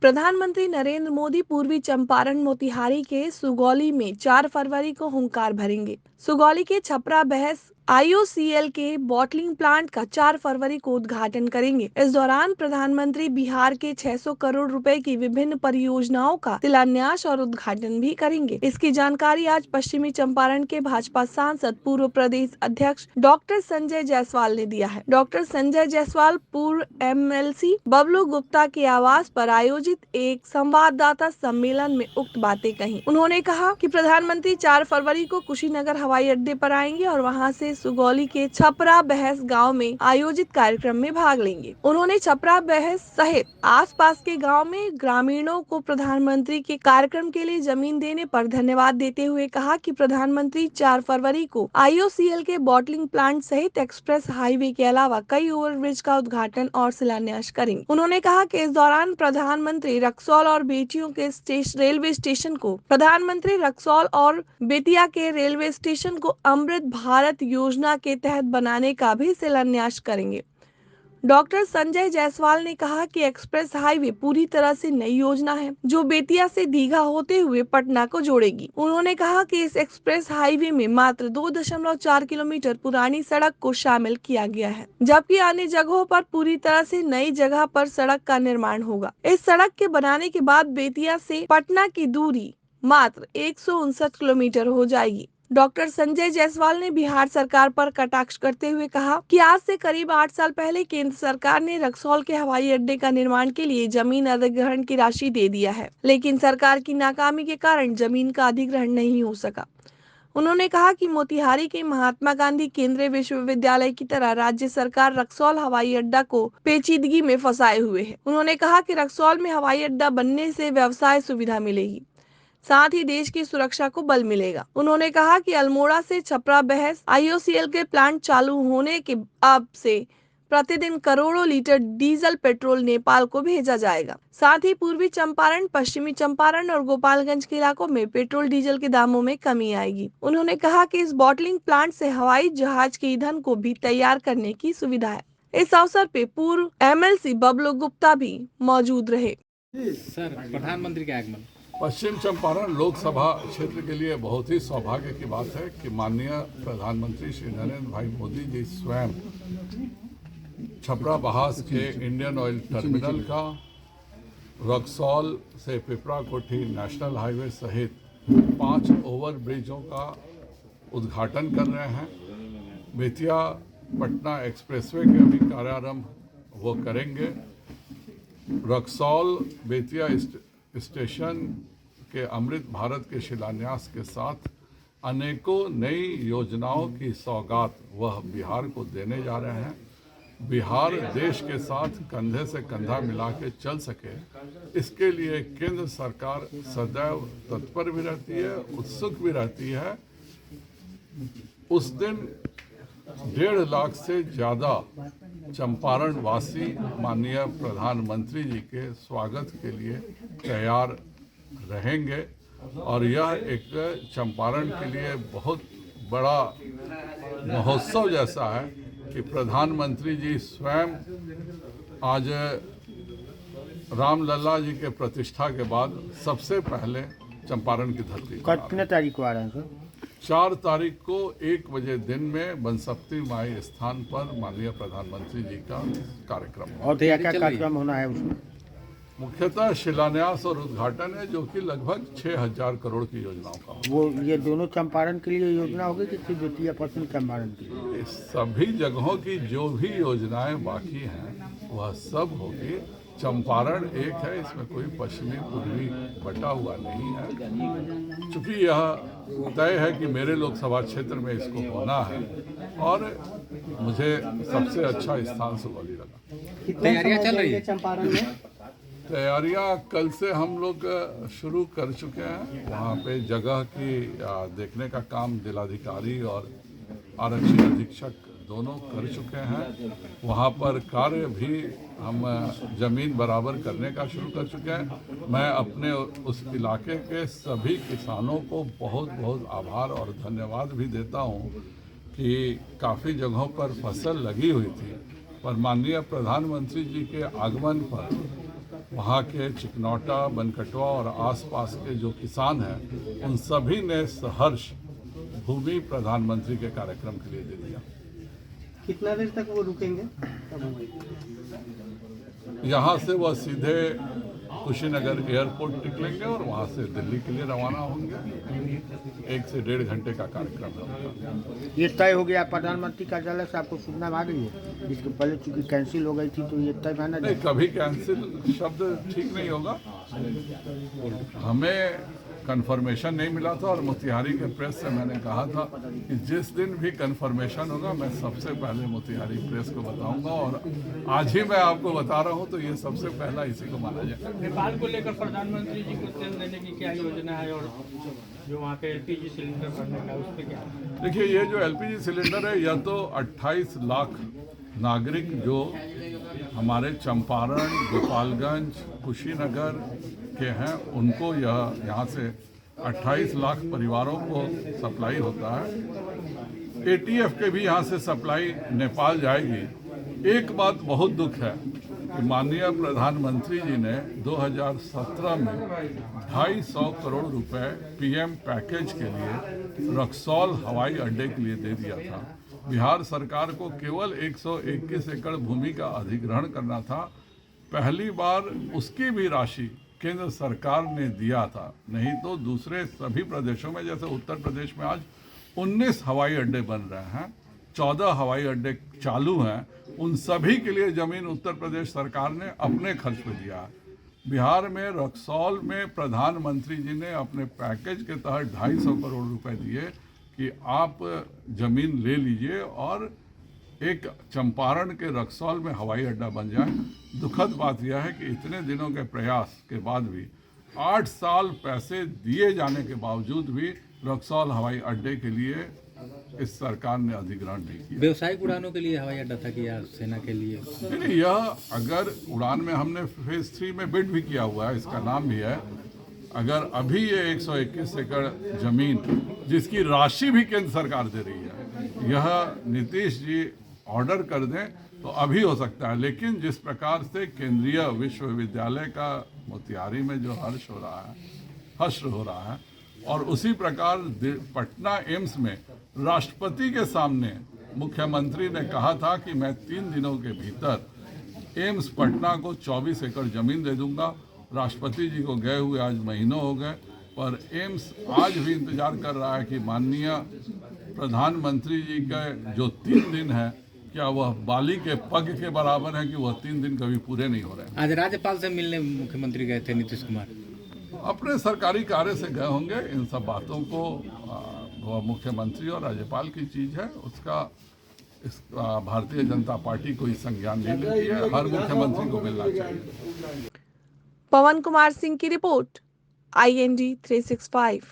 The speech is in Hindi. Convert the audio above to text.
प्रधानमंत्री नरेंद्र मोदी पूर्वी चंपारण मोतिहारी के सुगौली में 4 फरवरी को हुंकार भरेंगे। सुगौली के छपरा बहस आईओसीएल के बॉटलिंग प्लांट का 4 फरवरी को उद्घाटन करेंगे। इस दौरान प्रधानमंत्री बिहार के 600 करोड़ रुपए की विभिन्न परियोजनाओं का शिलान्यास और उद्घाटन भी करेंगे। इसकी जानकारी आज पश्चिमी चंपारण के भाजपा सांसद पूर्व प्रदेश अध्यक्ष डॉक्टर संजय जायसवाल ने दिया है। डॉक्टर संजय जायसवाल पूर्व एमएलसी बबलू गुप्ता के आवास पर आयोजित एक संवाददाता सम्मेलन में उक्त बातें कही। उन्होंने कहा कि प्रधानमंत्री 4 फरवरी को कुशीनगर हवाई अड्डे पर आएंगे और वहां से सुगौली के छपरा बहस गांव में आयोजित कार्यक्रम में भाग लेंगे। उन्होंने छपरा बहस सहित आसपास के गांव में ग्रामीणों को प्रधानमंत्री के कार्यक्रम के लिए जमीन देने पर धन्यवाद देते हुए कहा कि प्रधानमंत्री 4 फरवरी को आईओसीएल के बॉटलिंग प्लांट सहित एक्सप्रेस हाईवे के अलावा कई ओवरब्रिज का उद्घाटन और शिलान्यास करेंगे। उन्होंने कहा कि इस दौरान प्रधानमंत्री रक्सौल और बेटियों के रेलवे स्टेशन को बेतिया के रेलवे स्टेशन को अमृत भारत योजना के तहत बनाने का भी शिलान्यास करेंगे। डॉक्टर संजय जायसवाल ने कहा कि एक्सप्रेस हाईवे पूरी तरह से नई योजना है जो बेतिया से दीघा होते हुए पटना को जोड़ेगी। उन्होंने कहा कि इस एक्सप्रेस हाईवे में मात्र 2.4 किलोमीटर पुरानी सड़क को शामिल किया गया है, जबकि अन्य जगहों पर पूरी तरह से नई जगह पर सड़क का निर्माण होगा। इस सड़क के बनाने के बाद बेतिया से पटना की दूरी मात्र 159 किलोमीटर हो जाएगी। डॉक्टर संजय जायसवाल ने बिहार सरकार पर कटाक्ष करते हुए कहा कि आज से करीब 8 साल पहले केंद्र सरकार ने रक्सौल के हवाई अड्डे का निर्माण के लिए जमीन अधिग्रहण की राशि दे दिया है, लेकिन सरकार की नाकामी के कारण जमीन का अधिग्रहण नहीं हो सका। उन्होंने कहा कि मोतिहारी के महात्मा गांधी केंद्रीय विश्वविद्यालय की तरह राज्य सरकार रक्सौल हवाई अड्डा को पेचीदगी में फंसाए हुए है। उन्होंने कहा कि रक्सौल में हवाई अड्डा बनने से व्यवसाय सुविधा मिलेगी, साथ ही देश की सुरक्षा को बल मिलेगा। उन्होंने कहा कि अल्मोड़ा से छपरा बहस आईओसीएल के प्लांट चालू होने के अब से प्रतिदिन करोड़ों लीटर डीजल पेट्रोल नेपाल को भेजा जाएगा। साथ ही पूर्वी चंपारण, पश्चिमी चंपारण और गोपालगंज के इलाकों में पेट्रोल डीजल के दामों में कमी आएगी। उन्होंने कहा कि इस बॉटलिंग प्लांट से हवाई जहाज के ईंधन को भी तैयार करने की सुविधा है। इस अवसर पे पूर्व एमएलसी बबलू गुप्ता भी मौजूद रहे। सर, प्रधानमंत्री का आगमन पश्चिम चंपारण लोकसभा क्षेत्र के लिए बहुत ही सौभाग्य की बात है कि माननीय प्रधानमंत्री श्री नरेंद्र भाई मोदी जी स्वयं छपरा बहास के इंडियन ऑयल टर्मिनल का, रक्सौल से पिपरा कोठी नेशनल हाईवे सहित 5 ओवर ब्रिजों का उद्घाटन कर रहे हैं। बेतिया पटना एक्सप्रेसवे के अभी कार्यारंभ वो करेंगे। रक्सौल बेतिया स्टेशन के अमृत भारत के शिलान्यास के साथ अनेकों नई योजनाओं की सौगात वह बिहार को देने जा रहे हैं। बिहार देश के साथ कंधे से कंधा मिला के चल सके, इसके लिए केंद्र सरकार सदैव तत्पर भी रहती है, उत्सुक भी रहती है। उस दिन 1.5 लाख से ज़्यादा चंपारण वासी माननीय प्रधानमंत्री जी के स्वागत के लिए तैयार रहेंगे और यह एक चंपारण के लिए बहुत बड़ा महोत्सव जैसा है कि प्रधानमंत्री जी स्वयं आज रामलला जी के प्रतिष्ठा के बाद सबसे पहले चंपारण की धरती पर कितने तारीख को आ रहे हैं सर? 4 तारीख को 1 बजे दिन में बनसप्ती माई स्थान पर माननीय प्रधानमंत्री जी का कार्यक्रम है। और क्या कार्यक्रम होना है उसमें? मुख्यतः शिलान्यास और उद्घाटन है, जो कि लगभग 6,000 करोड़ की योजनाओं का होगा। वो ये दोनों चंपारण के लिए योजना होगी कि सिर्फ बेतिया पश्चिम चंपारण के लिए? इस सभी जगहों की जो भी योजनाएं बाकी हैं वह सब होगी। चंपारण एक है, इसमें कोई पश्चिमी पूर्वी बटा हुआ नहीं है। चूँकि यह तय है कि मेरे लोकसभा क्षेत्र में इसको होना है और मुझे सबसे अच्छा स्थान सुगौली लगा। तैयारियां चल रही है चंपारण में? तैयारियां कल से हम लोग शुरू कर चुके हैं। वहाँ पे जगह की देखने का काम जिलाधिकारी और आरक्षी अधीक्षक दोनों कर चुके हैं। वहाँ पर कार्य भी हम ज़मीन बराबर करने का शुरू कर चुके हैं। मैं अपने उस इलाके के सभी किसानों को बहुत बहुत आभार और धन्यवाद भी देता हूँ कि काफ़ी जगहों पर फसल लगी हुई थी, पर माननीय प्रधानमंत्री जी के आगमन पर वहाँ के चिकनौटा, बनकटवा और आसपास के जो किसान हैं उन सभी ने सहर्ष भूमि प्रधानमंत्री के कार्यक्रम के लिए दे दिया। कितना देर तक वो रुकेंगे? यहाँ से वह सीधे कुशीनगर एयरपोर्ट निकलेंगे और वहाँ से दिल्ली के लिए रवाना होंगे। 1 से 1.5 घंटे का कार्यक्रम है उनका। ये तय हो गया प्रधानमंत्री कार्यालय से, आपको सूचना आ गई है? इसके पहले चूंकि कैंसिल हो गई थी तो ये तय माना नहीं, कभी कैंसिल शब्द ठीक नहीं होगा। हमें कंफर्मेशन नहीं मिला था और मोतिहारी के प्रेस से मैंने कहा था कि जिस दिन भी कंफर्मेशन होगा मैं सबसे पहले मोतिहारी प्रेस को बताऊंगा, और आज ही मैं आपको बता रहा हूं, तो ये सबसे पहला इसी को माना जाएगा। नेपाल को लेकर प्रधानमंत्री जी को तेल देने की क्या योजना है, और जो वहाँ पे एलपीजी सिलेंडर भरने का उस पर क्या? देखिए, ये जो एलपीजी सिलेंडर है, यह तो 28 लाख नागरिक जो हमारे चंपारण, गोपालगंज, कुशीनगर के हैं, उनको यह यहाँ से 28 लाख परिवारों को सप्लाई होता है। एटीएफ के भी यहाँ से सप्लाई नेपाल जाएगी। एक बात बहुत दुख है कि माननीय प्रधानमंत्री जी ने 2017 में 250 करोड़ रुपए पीएम पैकेज के लिए रक्सौल हवाई अड्डे के लिए दे दिया था। बिहार सरकार को केवल 121 एकड़ भूमि का अधिग्रहण करना था। पहली बार उसकी भी राशि केंद्र सरकार ने दिया था, नहीं तो दूसरे सभी प्रदेशों में, जैसे उत्तर प्रदेश में आज 19 हवाई अड्डे बन रहे हैं, 14 हवाई अड्डे चालू हैं, उन सभी के लिए जमीन उत्तर प्रदेश सरकार ने अपने खर्च पे दिया है। बिहार में रक्सौल में प्रधानमंत्री जी ने अपने पैकेज के तहत 250 करोड़ रुपए दिए कि आप जमीन ले लीजिए और एक चंपारण के रक्सौल में हवाई अड्डा बन जाए। दुखद बात यह है कि इतने दिनों के प्रयास के बाद भी 8 साल पैसे दिए जाने के बावजूद भी रक्सौल हवाई अड्डे के लिए इस सरकार ने अधिग्रहण नहीं किया। व्यवसायिक उड़ानों के लिए हवाई अड्डा था कि या सेना के लिए? नहीं, यह अगर उड़ान में हमने फेज 3 में बिड भी किया हुआ है, इसका नाम भी है। अगर अभी ये 121 एकड़ जमीन जिसकी राशि भी केंद्र सरकार दे रही है, यह नीतीश जी ऑर्डर कर दें तो अभी हो सकता है। लेकिन जिस प्रकार से केंद्रीय विश्वविद्यालय का मोतिहारी में जो हश्र हो रहा है, और उसी प्रकार पटना एम्स में राष्ट्रपति के सामने मुख्यमंत्री ने कहा था कि मैं 3 दिनों के भीतर एम्स पटना को 24 एकड़ जमीन दे दूंगा। राष्ट्रपति जी को गए हुए आज महीनों हो गए, पर एम्स आज भी इंतजार कर रहा है कि माननीय प्रधानमंत्री जी का जो 3 दिन है, क्या वह बाली के पग के बराबर है कि वह 3 दिन कभी पूरे नहीं हो रहे हैं। आज राज्यपाल से मिलने मुख्यमंत्री गए थे नीतीश कुमार, अपने सरकारी कार्य से गए होंगे। इन सब बातों को वह मुख्यमंत्री और राज्यपाल की चीज़ है, उसका भारतीय जनता पार्टी कोई संज्ञान नहीं लेती है। हर मुख्यमंत्री को मिलना चाहिए। पवन कुमार सिंह की रिपोर्ट, IND 365।